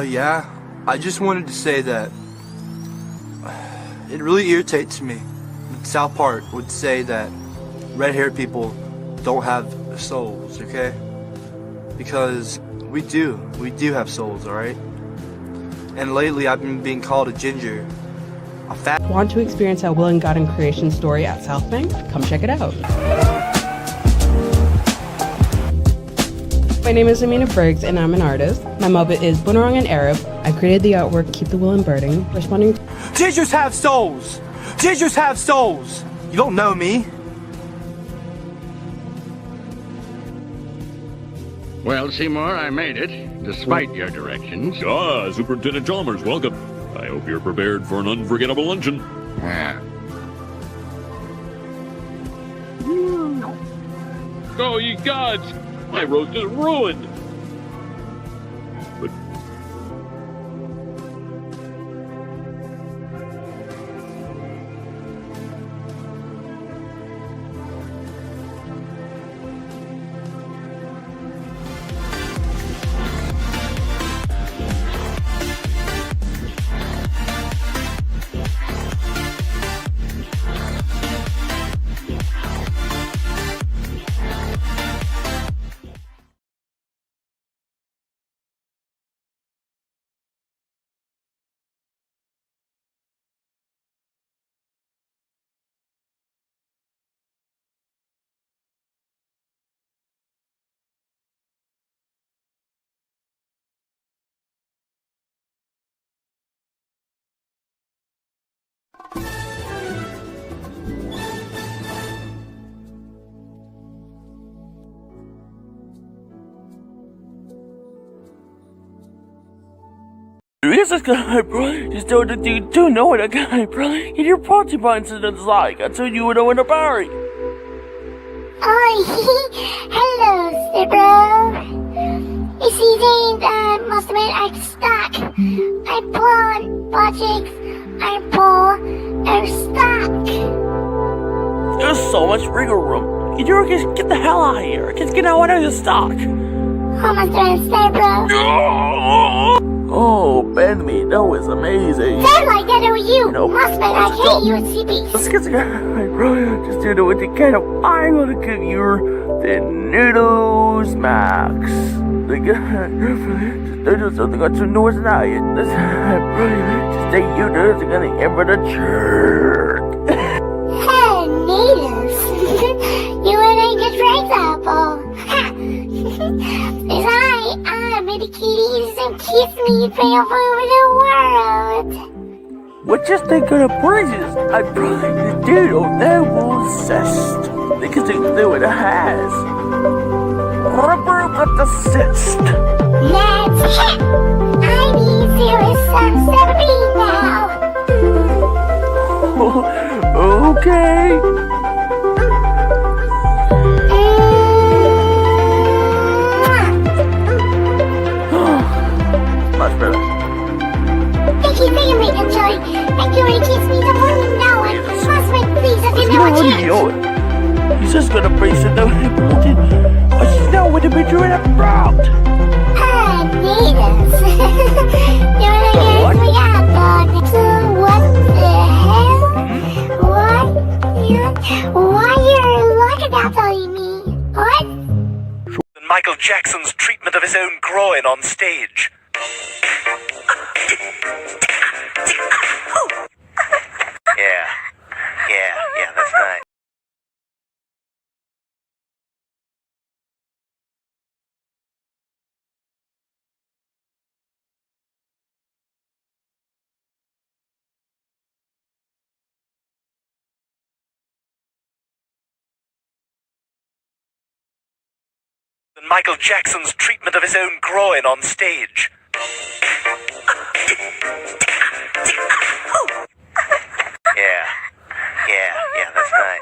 Yeah, I just wanted to say that it really irritates me that South Park would say that red-haired people don't have souls, okay? Because we do have souls, alright? And lately I've been being called a ginger, a fat. Want to experience that Will and God and creation story at South Bank? Come check it out. My name is Amina Briggs and I'm an artist. My mother is Bunurong in Arab. I created the artwork Keep the Will Birding, responding to Gingers have souls! Gingers have souls! You don't know me. Well, Seymour, I made it, despite your directions. Ah, Superintendent Chalmers, welcome. I hope you're prepared for an unforgettable luncheon. Yeah. Oh, ye gods! My roast is ruined! But This is guy, bro. Just don't know what a guy, bro. And your porcupines is like until you know in a party. Oh, hello, Stibro. You see, Zane, must have been I'm stuck. I'm poor, Bojix. I'm poor, I'm stuck. There's so much wiggle room. You just get the hell out of here. Just get out when you're stuck. Almost done, Stibro. Oh, bend me. That was amazing. Sound like that over you. No, Must be I hate you and CPs. Let's get the guy, bro. Just do what you can. I'm gonna give you the noodles max. The guy, just do something got your nose now. Just say you do something gonna end for the jerk. Hey, needles. You and I get right apple. As I made the kitties and kiss me all over the world. What just they gonna praises? I probably did on that will zest. Because they knew what it has. Rubber with the cyst. Let's hit! I need serious some 17 now. Okay. Much better. Thank you, Joy. Thank you, and kiss me the morning now. Husband, please, I didn't know what you. He's just gonna brace it down. Oh, she's now with a picture in a front. Needles. You're the girl we got, dog. So what the hell? What? Why you're looking at telling me? What? Michael Jackson's treatment of his own groin on stage. Yeah, that's nice. Michael Jackson's treatment of his own groin on stage. Yeah, that's nice.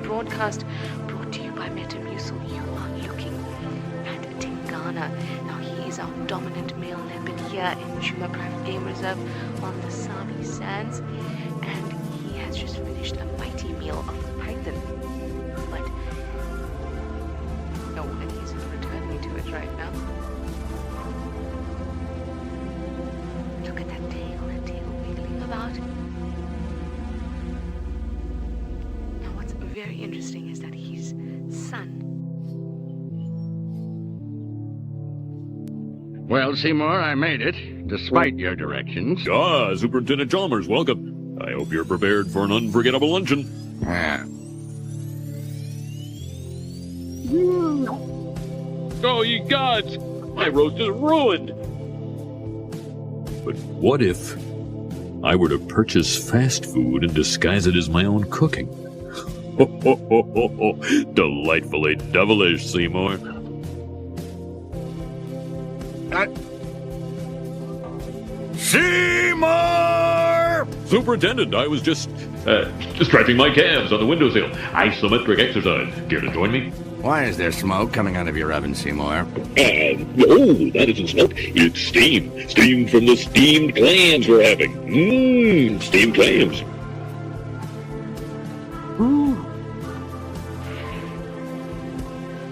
broadcast brought to you by Metamucil. You are looking at Tingana. Now, he is our dominant male leopard here in Juma Private Game Reserve on the Sabi Sands, and he has just finished a mighty meal of python. But no, and he's returning to it right now. Look at that tail wiggling about. Now, what's very interesting is that his son. Well, Seymour, I made it, despite your directions. Ah, Superintendent Chalmers, welcome. I hope you're prepared for an unforgettable luncheon. Oh, you gods! My roast is ruined! But what if I were to purchase fast food and disguise it as my own cooking? Ho, ho, ho, ho, ho. Delightfully devilish, Seymour. Seymour! Superintendent, I was just stretching my calves on the windowsill. Isometric exercise. Care to join me? Why is there smoke coming out of your oven, Seymour? No, that isn't smoke. It's steam. Steam from the steamed clams we're having. Steamed clams.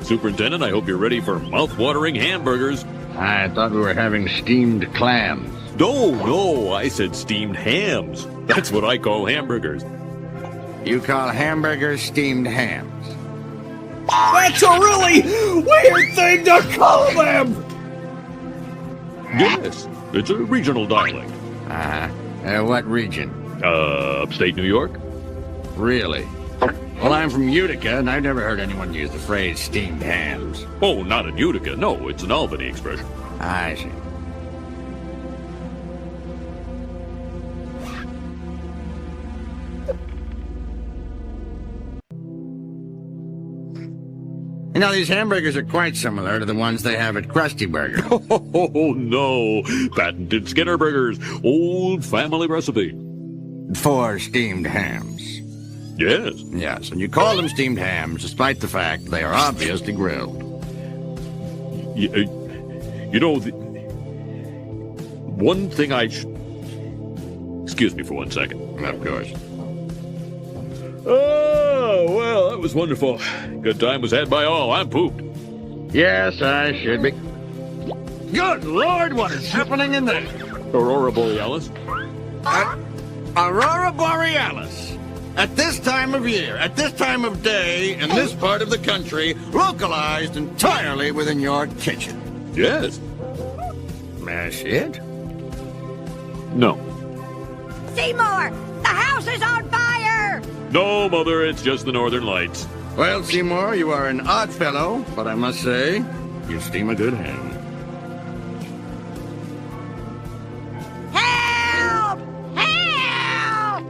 Superintendent, I hope you're ready for mouth-watering hamburgers. I thought we were having steamed clams. No, I said steamed hams. That's what I call hamburgers. You call hamburgers steamed hams? That's a really weird thing to call them! Yes, it's a regional dialect. What region? Upstate New York? Really? Well, I'm from Utica, and I've never heard anyone use the phrase steamed hams. Oh, not in Utica. No, it's an Albany expression. I see. You know, these hamburgers are quite similar to the ones they have at Krusty Burger. Oh, no. Patented Skinner Burgers. Old family recipe. For steamed hams. Yes. Yes, and you call them steamed hams despite the fact they are obviously grilled. You know, one thing Excuse me for 1 second. Of course. Oh, well, that was wonderful. Good time was had by all. I'm pooped. Yes, I should be. Good Lord, what is happening in there? Aurora Borealis. Aurora Borealis. At this time of year, at this time of day, in this part of the country, localized entirely within your kitchen. Yes. That's it? No. Seymour! The house is on fire! No, Mother, it's just the Northern Lights. Well, Seymour, you are an odd fellow, but I must say, you steam a good ham. Help! Help!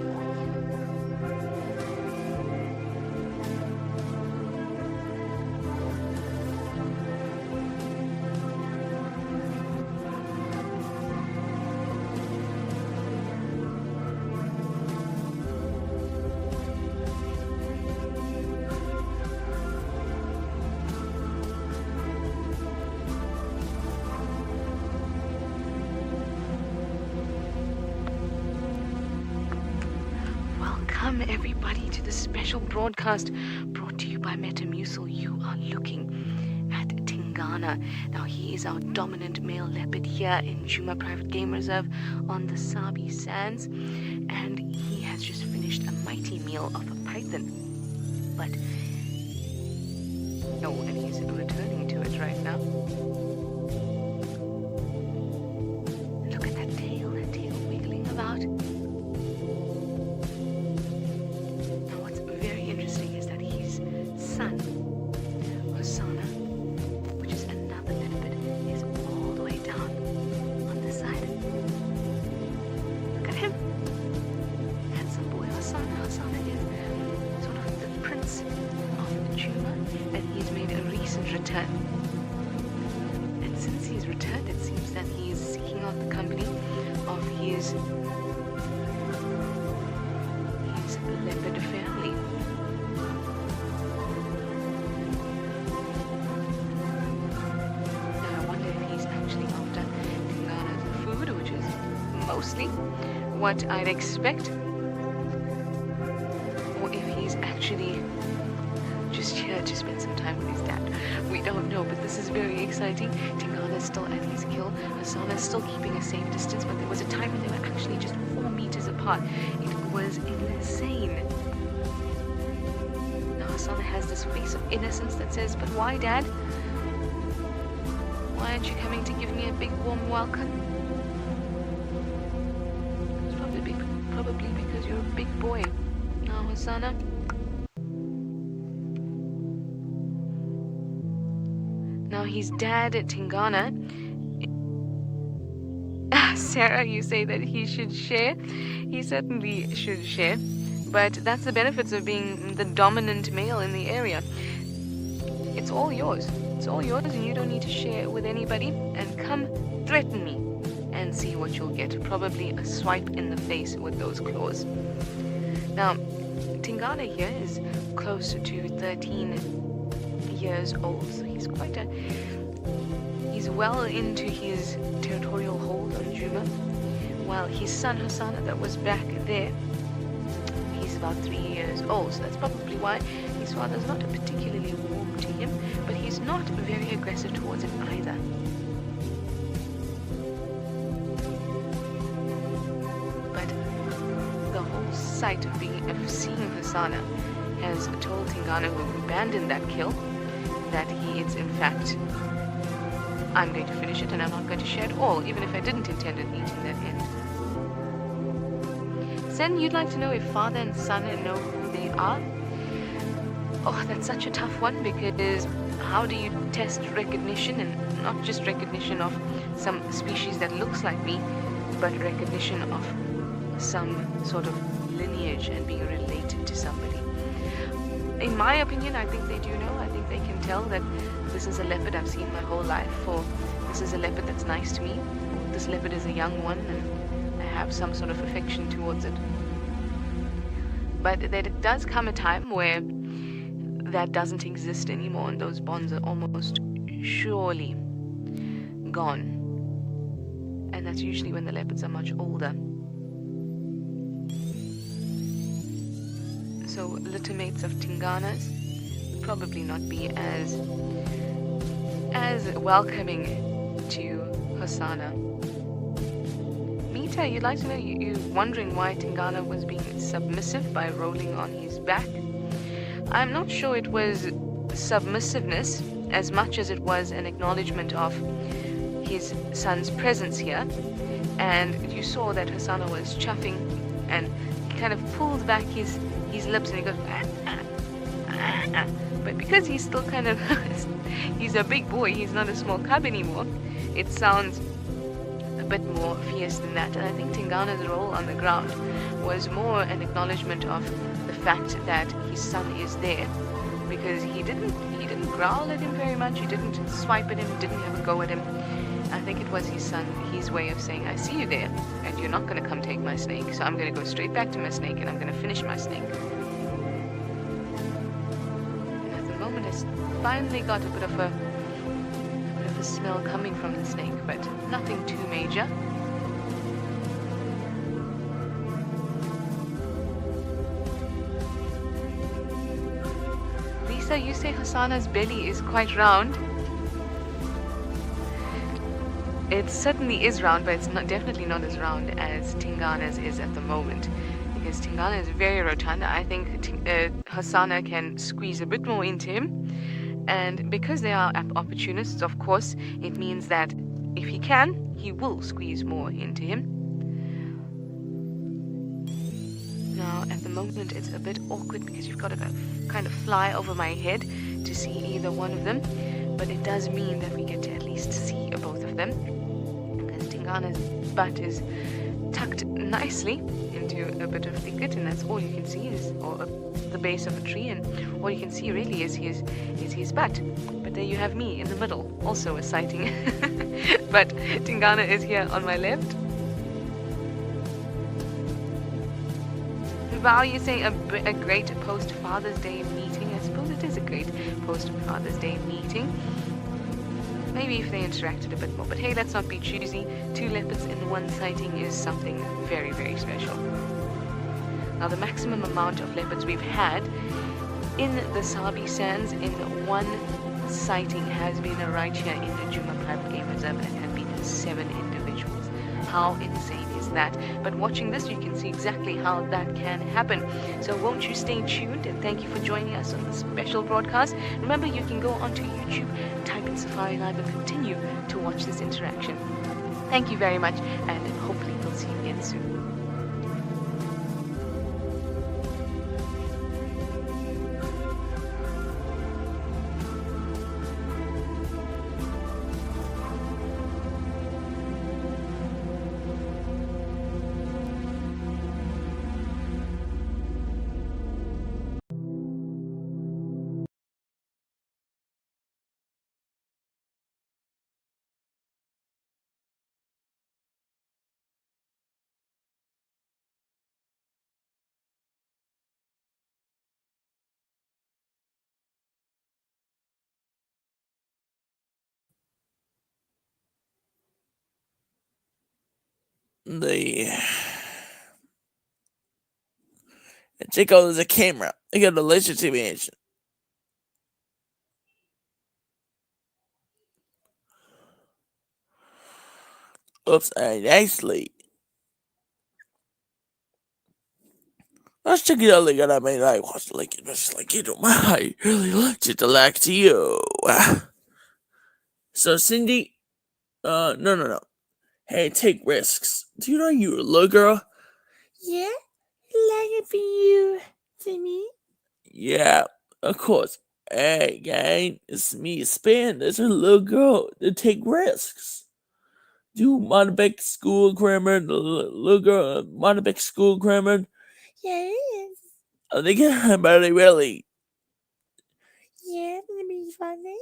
Welcome, everybody, to the special broadcast brought to you by Metamucil. You are looking at Tingana. Now, he is our dominant male leopard here in Juma Private Game Reserve on the Sabi Sands, and he has just finished a mighty meal of a python. But no, and he's returning to it right now. Look at that tail wiggling about. Son, Hosanna, which is another leopard, is all the way down on this side. Look at him. Handsome boy, Hosanna. Hosanna is sort of the prince of Juma, and he's made a recent return. And since he's returned, it seems that he is seeking out the company of his leopard family. mostly what I'd expect. Or if he's actually just here to spend some time with his dad. We don't know, but this is very exciting. Tingana's still at his kill. Hasana's still keeping a safe distance, but there was a time when they were actually just 4 meters apart. It was insane. Now Hasana has this face of innocence that says, but why, Dad? Why aren't you coming to give me a big warm welcome? It's probably because you're a big boy. Now, Hasana. Now his dad at Tingana. Sarah, you say that he should share. He certainly should share. But that's the benefits of being the dominant male in the area. It's all yours. It's all yours, and you don't need to share it with anybody. And come threaten me and see what you'll get. Probably a swipe in the face with those claws. Now, Tingana here is close to 13 years old, so he's he's well into his territorial hold on Juma, while his son Hasana that was back there, he's about 3 years old, so that's probably why his father's not particularly warm to him, but he's not very aggressive towards it either. But the whole sight of seeing Hasana has told Tingana, who abandoned that kill, that it's in fact, I'm going to finish it and I'm not going to share it all, even if I didn't intend on eating that end. Sen, you'd like to know if father and son know who they are? Oh, that's such a tough one, because how do you test recognition, and not just recognition of some species that looks like me, but recognition of some sort of lineage and being related to somebody? In my opinion, I think they do know. I think they can tell that this is a leopard I've seen my whole life, or this is a leopard that's nice to me, or this leopard is a young one and I have some sort of affection towards it. But there does come a time where that doesn't exist anymore, and those bonds are almost surely gone. And that's usually when the leopards are much older. So littermates of Tingana's would probably not be as welcoming to Hasana. Mita, you'd like to know, you're wondering why Tingana was being submissive by rolling on his back. I'm not sure it was submissiveness as much as it was an acknowledgement of his son's presence here. And you saw that Hasana was chuffing, and he kind of pulled back his lips and he goes, but because he's still kind of, he's a big boy, he's not a small cub anymore, it sounds a bit more fierce than that. And I think Tingana's roll on the ground was more an acknowledgement of the fact that his son is there, because he didn't growl at him very much, he didn't swipe at him, didn't have a go at him. I think it was his son, his way of saying, I see you there, and you're not going to come take my snake, so I'm going to go straight back to my snake, and I'm going to finish my snake. And at the moment, I finally got a bit of a smell coming from the snake, but nothing too major. Lisa, you say Hasana's belly is quite round. It certainly is round, but it's definitely not as round as Tingana's is at the moment, because Tingana is very rotund. I think Hasana can squeeze a bit more into him, and because they are opportunists, of course, it means that if he can, he will squeeze more into him. Now, at the moment, it's a bit awkward because you've got to kind of fly over my head to see either one of them, but it does mean that we get to at least see both of them. Tingana's butt is tucked nicely into a bit of thicket, and that's all you can see the base of a tree, and all you can see really is his butt. But there you have me in the middle, also a sighting. But Tingana is here on my left. Val, you're saying a great post-Father's Day meeting. I suppose it is a great post-Father's Day meeting. Maybe if they interacted a bit more. But hey, let's not be choosy. 2 leopards in one sighting is something very, very special. Now, the maximum amount of leopards we've had in the Sabi Sands in one sighting has been right here in the Juma Private Game Reserve and have been 7 individuals. How insane is that? But watching this, you can see exactly how that can happen. So won't you stay tuned, and thank you for joining us on this special broadcast. Remember, you can go onto YouTube, type in Safari Live, and continue to watch this interaction. Thank you very much, and hopefully we'll see you again soon. Check out the camera. I got a laser TV. Oops, nicely. Let's check it out. Like, I mean, I was like, I really liked it. Like to you. So, Cindy, no. Hey, take risks. Do you know you're a little girl? Yeah, like it for you, Timmy. Yeah, of course. Hey, gang, it's me, Span. There's a little girl to take risks. Do Montebec school grammar, the little girl, Montebec school grammar. Yes. I think about it really. Yeah, let me find this.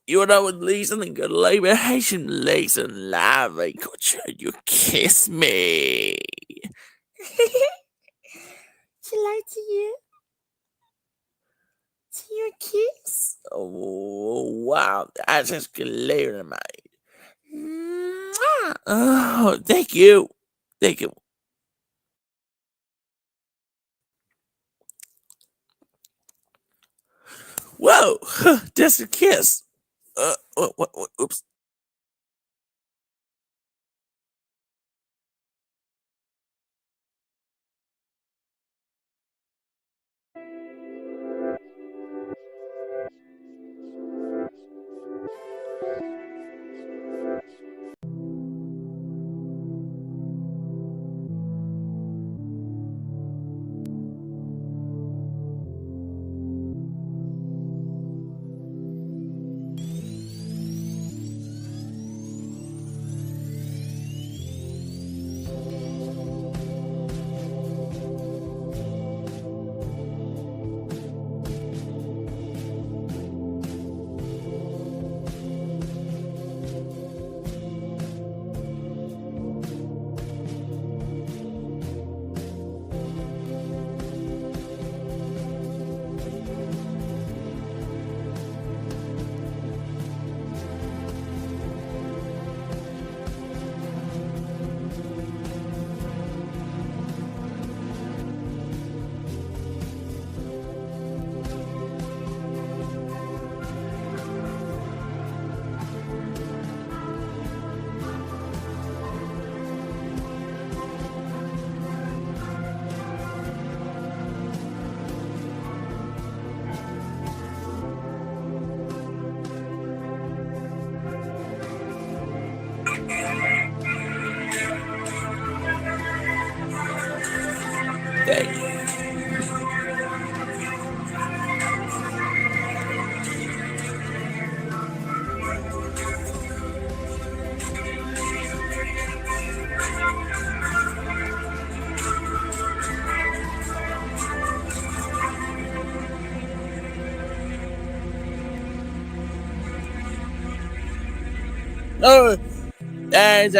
You and I would leave something good labor Haitian lace and live and culture. You kiss me. She like to you? To your kiss? Oh wow, that's just good later than mine. Oh, thank you. Thank you. Whoa, that's a kiss. What, oops. Oh, that's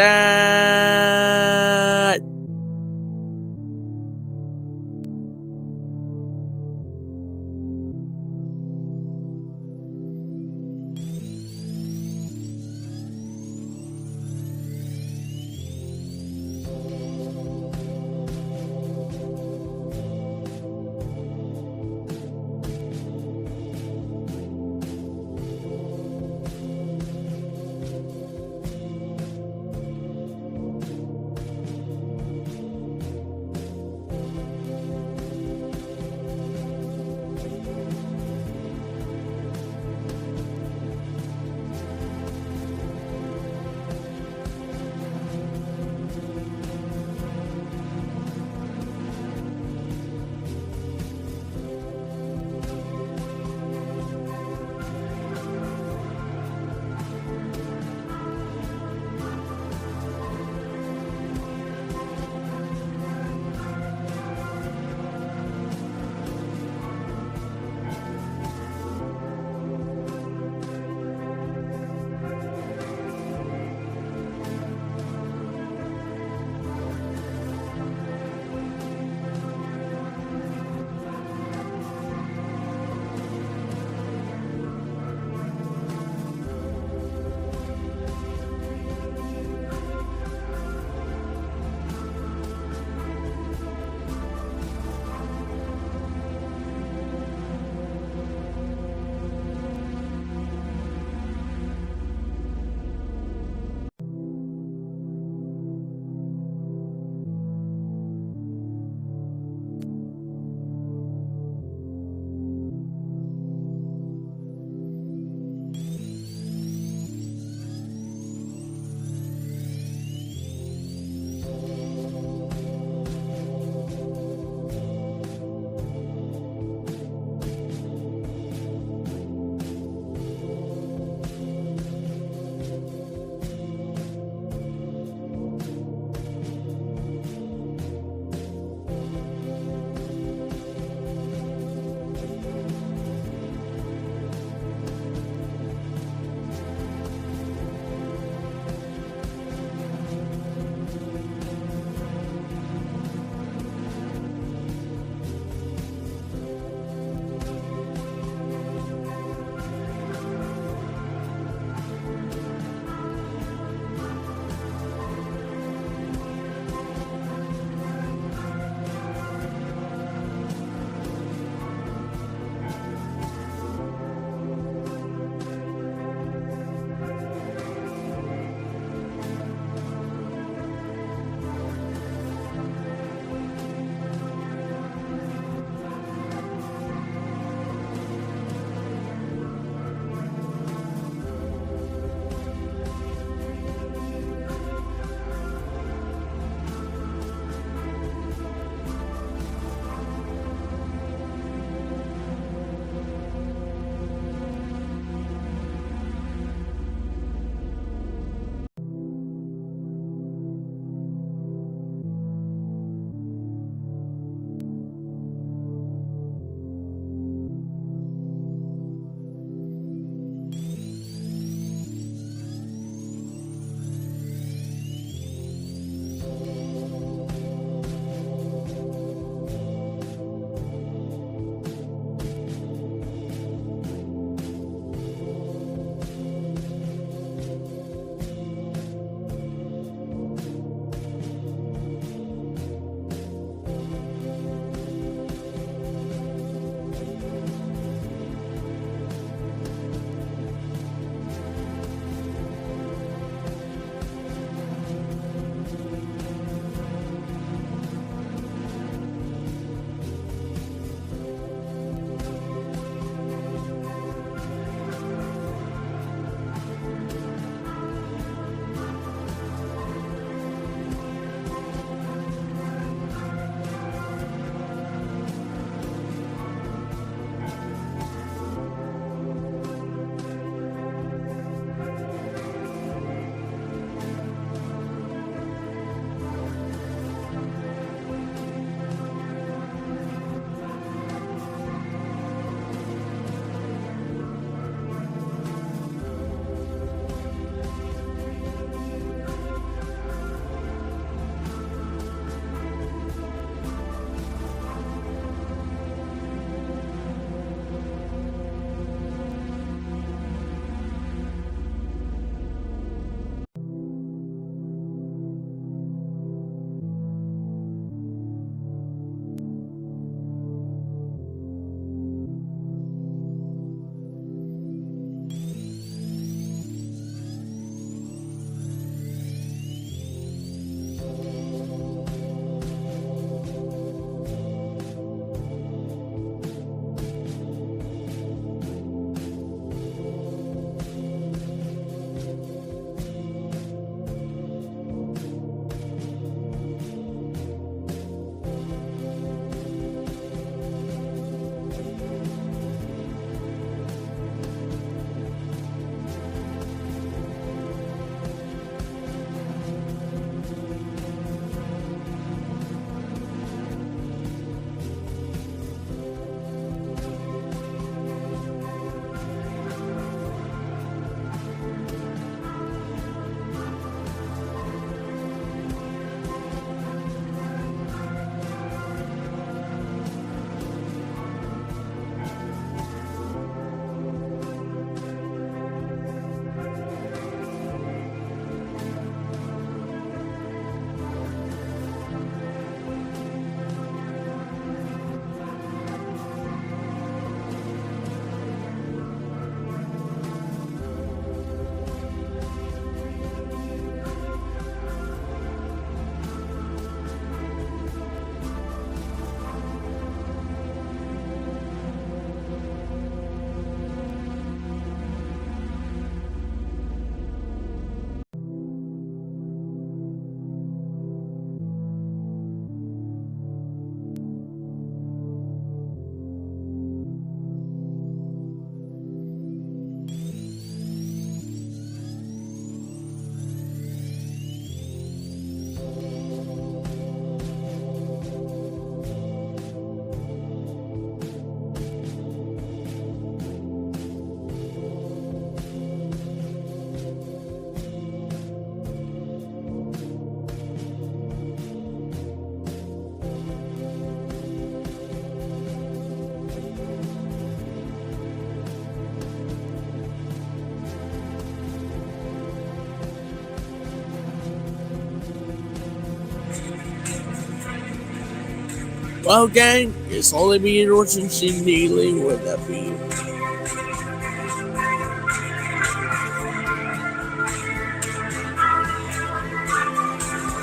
Well, gang, it's only me and Orson dealing with that for you.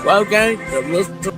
Well, gang, the